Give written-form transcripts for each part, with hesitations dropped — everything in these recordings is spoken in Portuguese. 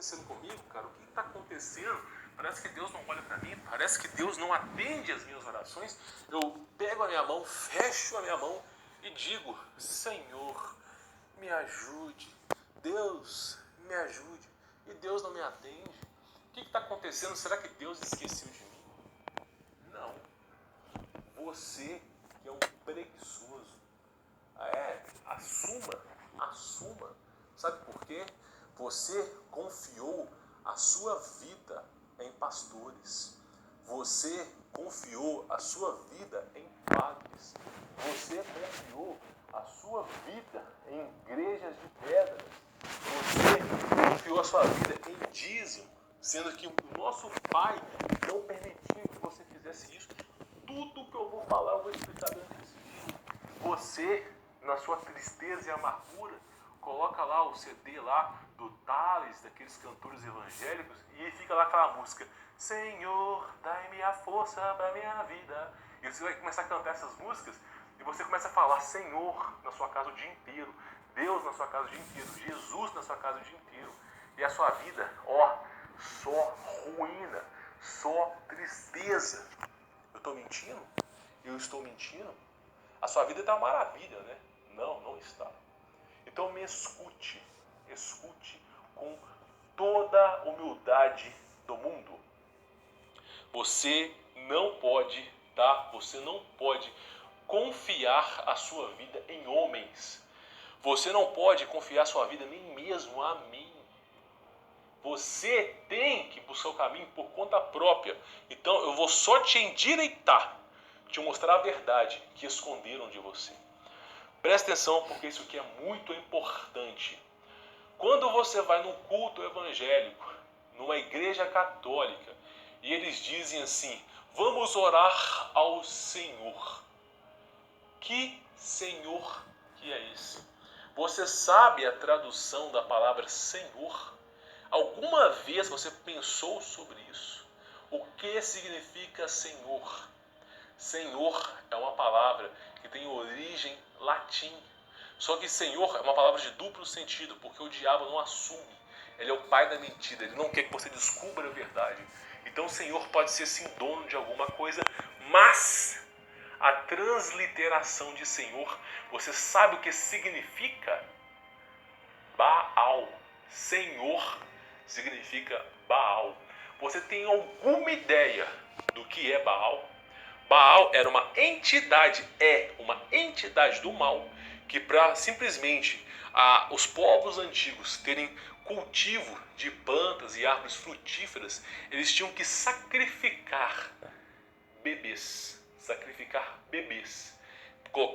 acontecendo comigo, cara? O que está acontecendo? Parece que Deus não olha para mim, parece que Deus não atende as minhas orações. Eu pego a minha mão, fecho a minha mão e digo: Senhor, me ajude. Deus, me ajude. E Deus não me atende. O que está acontecendo? Será que Deus esqueceu de mim? Não. Você que é um preguiçoso. Assuma. Sabe por quê? Você confiou a sua vida em pastores. Você confiou a sua vida em padres. Você confiou a sua vida em igrejas de pedras. Você confiou a sua vida em dízimo, sendo que o nosso Pai não permitiu que você fizesse isso. Tudo que eu vou falar, eu vou explicar durante esse vídeo. Você, na sua tristeza e amargura, coloca lá o CD lá do Thales, daqueles cantores evangélicos, e fica lá aquela música: Senhor, dai-me a força para minha vida. E você vai começar a cantar essas músicas e você começa a falar Senhor na sua casa o dia inteiro, Deus na sua casa o dia inteiro, Jesus na sua casa o dia inteiro. E a sua vida, só ruína, só tristeza. Eu estou mentindo? Eu estou mentindo? A sua vida está uma maravilha, né? Não, não está. Então me escute com toda a humildade do mundo. Você não pode, Você não pode confiar a sua vida em homens. Você não pode confiar a sua vida nem mesmo a mim. Você tem que buscar o caminho por conta própria. Então eu vou só te endireitar, te mostrar a verdade que esconderam de você. Presta atenção, porque isso aqui é muito importante. Quando você vai num culto evangélico, numa igreja católica, e eles dizem assim: vamos orar ao Senhor. Que Senhor que é esse? Você sabe a tradução da palavra Senhor? Alguma vez você pensou sobre isso? O que significa Senhor? Senhor é uma palavra que tem origem latim. Só que Senhor é uma palavra de duplo sentido, porque o diabo não assume. Ele é o pai da mentira, ele não quer que você descubra a verdade. Então o Senhor pode ser sim dono de alguma coisa, mas a transliteração de Senhor, você sabe o que significa? Baal. Senhor significa Baal. Você tem alguma ideia do que é Baal? Baal era uma entidade do mal, que para simplesmente os povos antigos terem cultivo de plantas e árvores frutíferas, eles tinham que sacrificar bebês.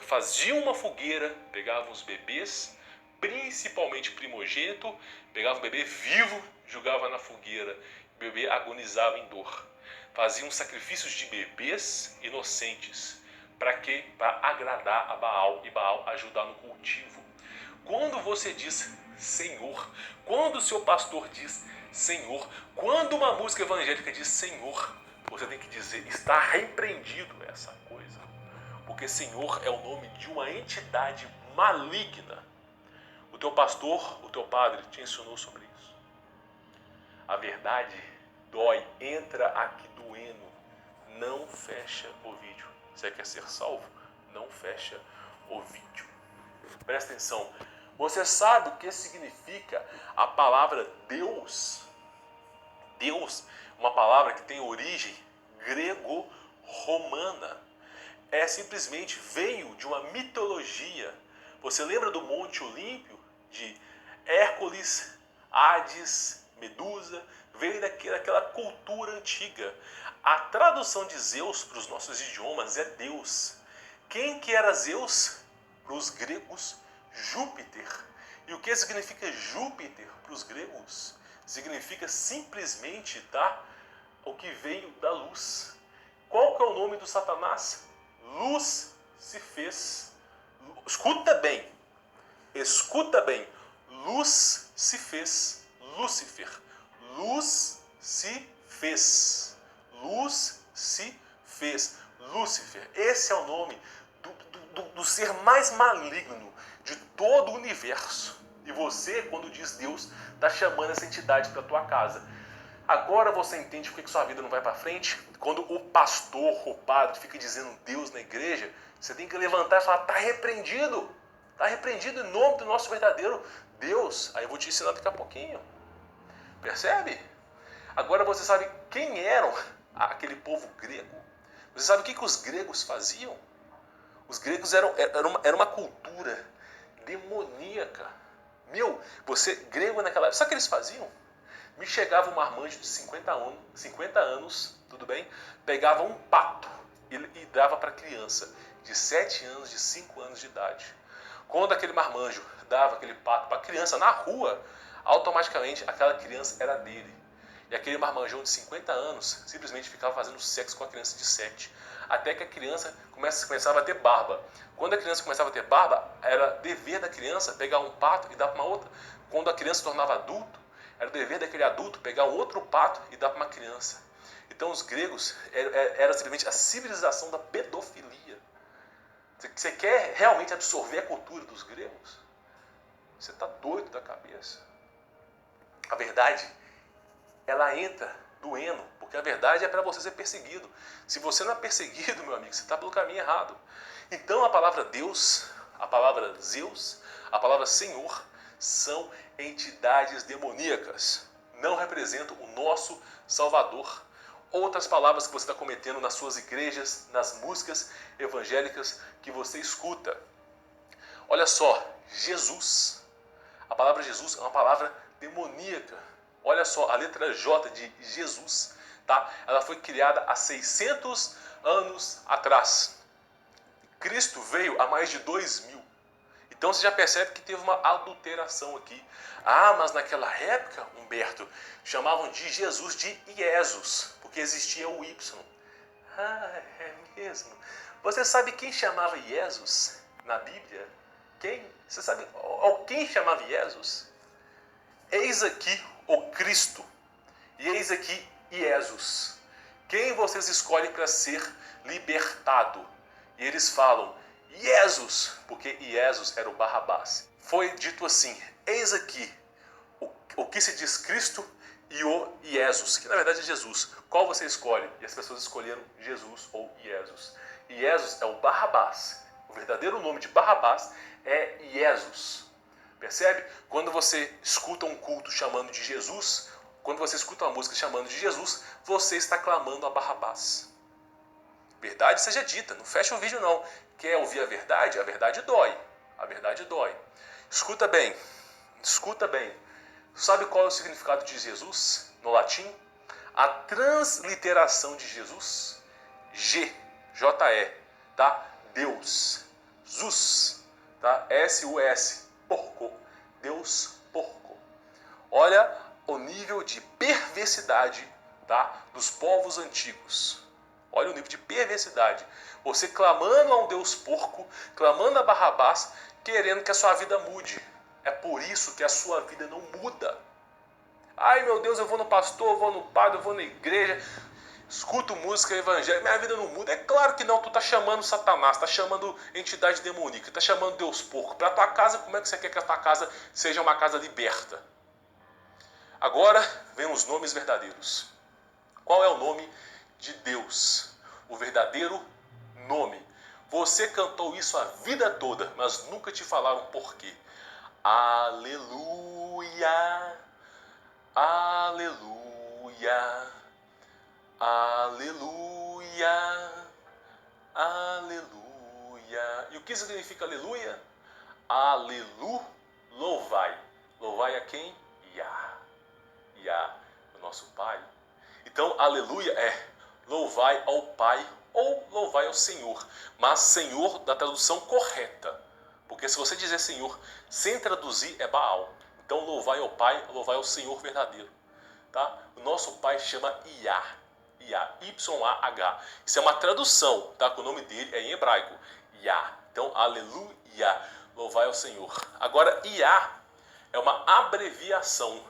Faziam uma fogueira, pegavam os bebês, principalmente primogênito, pegava o bebê vivo, jogava na fogueira, o bebê agonizava em dor. Faziam sacrifícios de bebês inocentes. Para quê? Para agradar a Baal e Baal ajudar no cultivo. Quando você diz Senhor, quando o seu pastor diz Senhor, quando uma música evangélica diz Senhor, você tem que dizer: está repreendido essa coisa. Porque Senhor é o nome de uma entidade maligna. O teu pastor, o teu padre te ensinou sobre isso. A verdade dói, entra aqui doendo. Não fecha o vídeo. Você quer ser salvo? Não fecha o vídeo. Presta atenção. Você sabe o que significa a palavra Deus? Deus, uma palavra que tem origem grego-romana. Simplesmente veio de uma mitologia. Você lembra do Monte Olímpio? De Hércules, Hades, Medusa? Veio daquela cultura antiga. A tradução de Zeus para os nossos idiomas é Deus. Quem que era Zeus? Para os gregos, Júpiter. E o que significa Júpiter para os gregos? Significa simplesmente, o que veio da luz. Qual que é o nome do Satanás? Luz se fez. Escuta bem. Luz se fez. Lúcifer. Luz se fez. Lúcifer. Esse é o nome do ser mais maligno de todo o universo. E você, quando diz Deus, está chamando essa entidade para a tua casa. Agora você entende por que sua vida não vai para frente? Quando o pastor, o padre, fica dizendo Deus na igreja, você tem que levantar e falar, está repreendido. Está repreendido em nome do nosso verdadeiro Deus. Aí eu vou te ensinar daqui a pouquinho. Percebe? Agora você sabe quem eram aquele povo grego? Você sabe o que os gregos faziam? Os gregos era uma cultura demoníaca. Grego naquela época, sabe o que eles faziam? Me chegava um marmanjo de 50 anos, tudo bem? Pegava um pato e dava para criança de 7 anos, de 5 anos de idade. Quando aquele marmanjo dava aquele pato para a criança na rua, automaticamente aquela criança era dele. E aquele marmanjão de 50 anos simplesmente ficava fazendo sexo com a criança de 7. Até que a criança começava a ter barba. Quando a criança começava a ter barba, era dever da criança pegar um pato e dar para uma outra. Quando a criança se tornava adulto, era dever daquele adulto pegar um outro pato e dar para uma criança. Então os gregos era simplesmente a civilização da pedofilia. Você quer realmente absorver a cultura dos gregos? Você está doido da cabeça. A verdade, ela entra doendo, porque a verdade é para você ser perseguido. Se você não é perseguido, meu amigo, você está pelo caminho errado. Então a palavra Deus, a palavra Zeus, a palavra Senhor, são entidades demoníacas. Não representam o nosso Salvador. Outras palavras que você está cometendo nas suas igrejas, nas músicas evangélicas que você escuta. Olha só, Jesus. A palavra Jesus é uma palavra demoníaca. Olha só, a letra J de Jesus, tá? Ela foi criada há 600 anos atrás. Cristo veio há mais de 2000. Então você já percebe que teve uma adulteração aqui. Ah, mas naquela época, Humberto, chamavam de Jesus de Iesus, porque existia o Y. Ah, é mesmo? Você sabe quem chamava Iesus na Bíblia? Quem? Você sabe quem chamava Iesus? Eis aqui o Cristo e eis aqui Iesus. Quem vocês escolhem para ser libertado? E eles falam Iesus, porque Iesus era o Barrabás. Foi dito assim, eis aqui o que se diz Cristo e o Iesus, que na verdade é Jesus. Qual você escolhe? E as pessoas escolheram Jesus ou Iesus. Iesus é o Barrabás. O verdadeiro nome de Barrabás é Iesus. Percebe? Quando você escuta um culto chamando de Jesus, quando você escuta uma música chamando de Jesus, você está clamando a Barrabás. Verdade seja dita, não fecha o vídeo não. Quer ouvir a verdade? A verdade dói. A verdade dói. Escuta bem. Sabe qual é o significado de Jesus no latim? A transliteração de Jesus, J-E, tá? Deus. Zus, tá? S-U-S, porco. Deus porco. Olha o nível de perversidade, tá? Dos povos antigos. Olha o nível de perversidade. Você clamando a um Deus porco, clamando a Barrabás, querendo que a sua vida mude. É por isso que a sua vida não muda. Ai meu Deus, eu vou no pastor, eu vou no padre, eu vou na igreja, escuto música evangélica, minha vida não muda. É claro que não, tu tá chamando Satanás, tá chamando entidade demoníaca, tá chamando Deus porco. Para tua casa, como é que você quer que a tua casa seja uma casa liberta? Agora vem os nomes verdadeiros. Qual é o nome de Deus? O verdadeiro nome. Você cantou isso a vida toda, mas nunca te falaram por quê. Aleluia, aleluia, aleluia, aleluia. E o que significa aleluia? Alelu, louvai. Louvai a quem? Iá. Iá, o nosso Pai. Então, aleluia é louvai ao Pai ou louvai ao Senhor. Mas Senhor da tradução correta. Porque se você dizer Senhor sem traduzir é Baal. Então louvai ao Pai, louvai ao Senhor verdadeiro. Tá? O nosso Pai chama Iá. Iá, Y-A-H. Isso é uma tradução, tá? Que o nome dele é em hebraico. Iá. Então, aleluia, louvai ao Senhor. Agora, Iá é uma abreviação,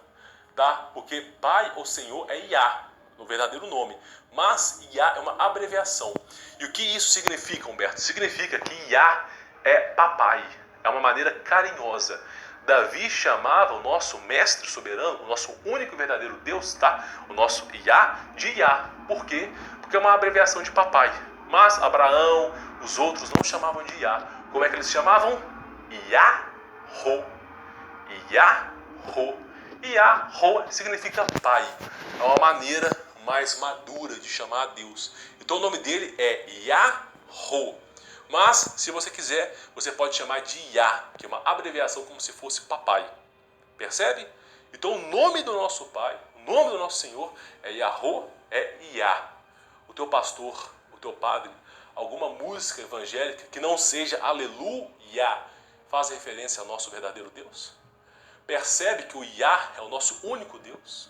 tá? Porque Pai ou Senhor é Iá, no verdadeiro nome. Mas Iá é uma abreviação. E o que isso significa, Humberto? Significa que Iá é papai. É uma maneira carinhosa. Davi chamava o nosso mestre soberano, o nosso único e verdadeiro Deus, tá? O nosso Yah, de Yah. Por quê? Porque é uma abreviação de papai. Mas Abraão, os outros não chamavam de Yah. Como é que eles chamavam? Yahô. Yahô. Yahô significa pai. É uma maneira mais madura de chamar a Deus. Então o nome dele é Yahô. Mas, se você quiser, você pode chamar de Yah, que é uma abreviação como se fosse papai. Percebe? Então o nome do nosso Pai, o nome do nosso Senhor é Yahô, é Yah. O teu pastor, o teu padre, alguma música evangélica que não seja Aleluia, faz referência ao nosso verdadeiro Deus? Percebe que o Yah é o nosso único Deus?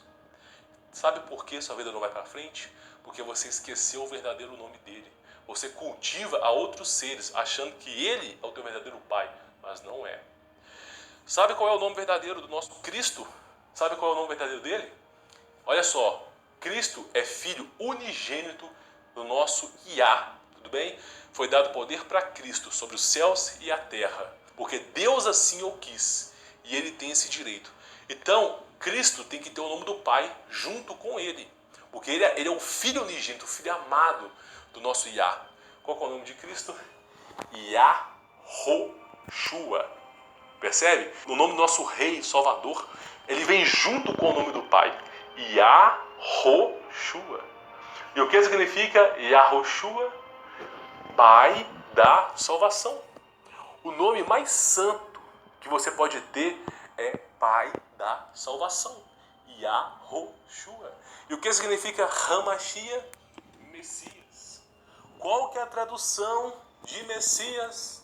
Sabe por que sua vida não vai para frente? Porque você esqueceu o verdadeiro nome dele. Você cultiva a outros seres, achando que ele é o teu verdadeiro pai, mas não é. Sabe qual é o nome verdadeiro do nosso Cristo? Sabe qual é o nome verdadeiro dele? Olha só, Cristo é filho unigênito do nosso Yah, tudo bem? Foi dado poder para Cristo sobre os céus e a terra, porque Deus assim o quis, e ele tem esse direito. Então, Cristo tem que ter o nome do Pai junto com ele, porque ele é o filho unigênito, o filho amado do nosso Yah. Qual é o nome de Cristo? Yahoshua. Percebe? O nome do nosso Rei Salvador, ele vem junto com o nome do Pai. Yahoshua. E o que significa Yahoshua? Pai da salvação. O nome mais santo que você pode ter é Pai da salvação. Yahoshua. E o que significa Hamashia? Messias. Qual que é a tradução de Messias?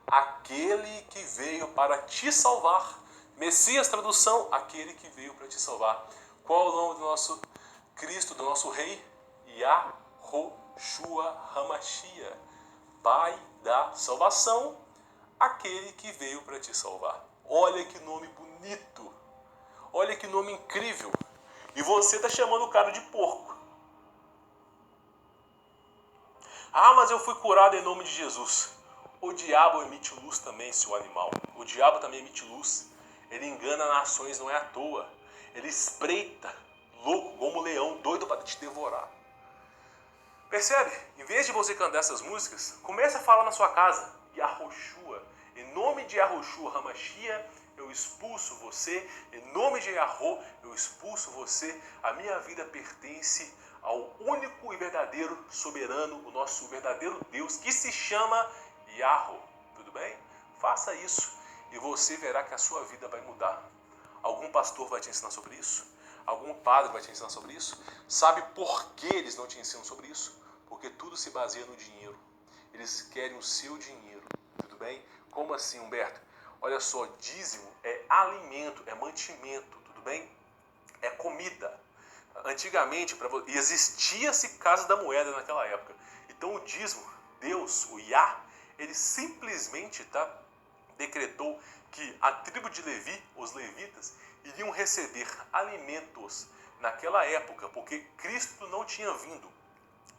Aquele que veio para te salvar. Messias, tradução, aquele que veio para te salvar. Qual é o nome do nosso Cristo, do nosso Rei? Yahoshua Hamashia. Pai da salvação, aquele que veio para te salvar. Olha que nome bonito. Olha que nome incrível. E você está chamando o cara de porco. Ah, mas eu fui curado em nome de Jesus. O diabo emite luz também, seu animal. O diabo também emite luz. Ele engana nações, não é à toa. Ele espreita, louco, como um leão, doido para te devorar. Percebe? Em vez de você cantar essas músicas, comece a falar na sua casa. Yahoshua. Em nome de Yahoshua Hamashia, eu expulso você. Em nome de Yahô, eu expulso você. A minha vida pertence ao único e verdadeiro soberano, o nosso verdadeiro Deus, que se chama Yahô. Tudo bem? Faça isso e você verá que a sua vida vai mudar. Algum pastor vai te ensinar sobre isso? Algum padre vai te ensinar sobre isso? Sabe por que eles não te ensinam sobre isso? Porque tudo se baseia no dinheiro. Eles querem o seu dinheiro. Tudo bem? Como assim, Humberto? Olha só, dízimo é alimento, é mantimento. Tudo bem? É comida. Antigamente, existia-se casa da moeda naquela época. Então o dízimo, Deus, o Yah, ele simplesmente decretou que a tribo de Levi, os levitas, iriam receber alimentos naquela época, porque Cristo não tinha vindo.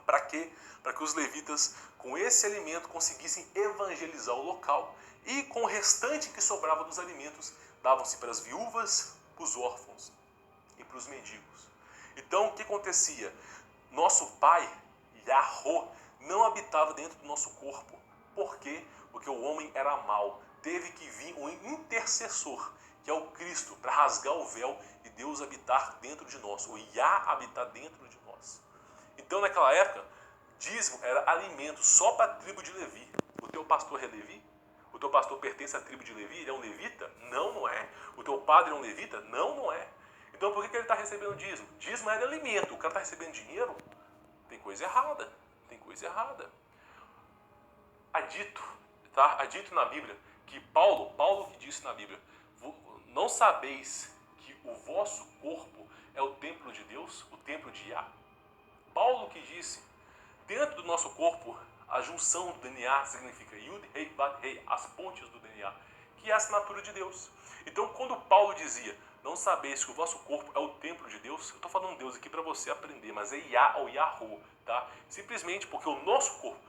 Para quê? Para que os levitas, com esse alimento, conseguissem evangelizar o local. E com o restante que sobrava dos alimentos, davam-se para as viúvas, para os órfãos e para os mendigos. Então, o que acontecia? Nosso pai, Yahô, não habitava dentro do nosso corpo. Por quê? Porque o homem era mau. Teve que vir um intercessor, que é o Cristo, para rasgar o véu e Deus habitar dentro de nós. O Yah habitar dentro de nós. Então, naquela época, dízimo era alimento só para a tribo de Levi. O teu pastor é Levi? O teu pastor pertence à tribo de Levi? Ele é um levita? Não, não é. O teu padre é um levita? Não, não é. Então, por que ele está recebendo dízimo? Dízimo é de alimento. O cara está recebendo dinheiro? Tem coisa errada. Tem coisa errada. Há dito na Bíblia que Paulo que disse na Bíblia, não sabeis que o vosso corpo é o templo de Deus, o templo de Yah? Paulo que disse, dentro do nosso corpo, a junção do DNA significa Yud, Hei, Bat, Hei, as pontes do DNA, que é a assinatura de Deus. Então, quando Paulo dizia, não sabeis que o vosso corpo é o templo de Deus, eu estou falando Deus aqui para você aprender, mas é Yah ou Yahô, tá? Simplesmente porque o nosso corpo,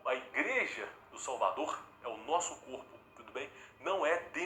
a igreja do Salvador, é o nosso corpo, tudo bem? Não é templo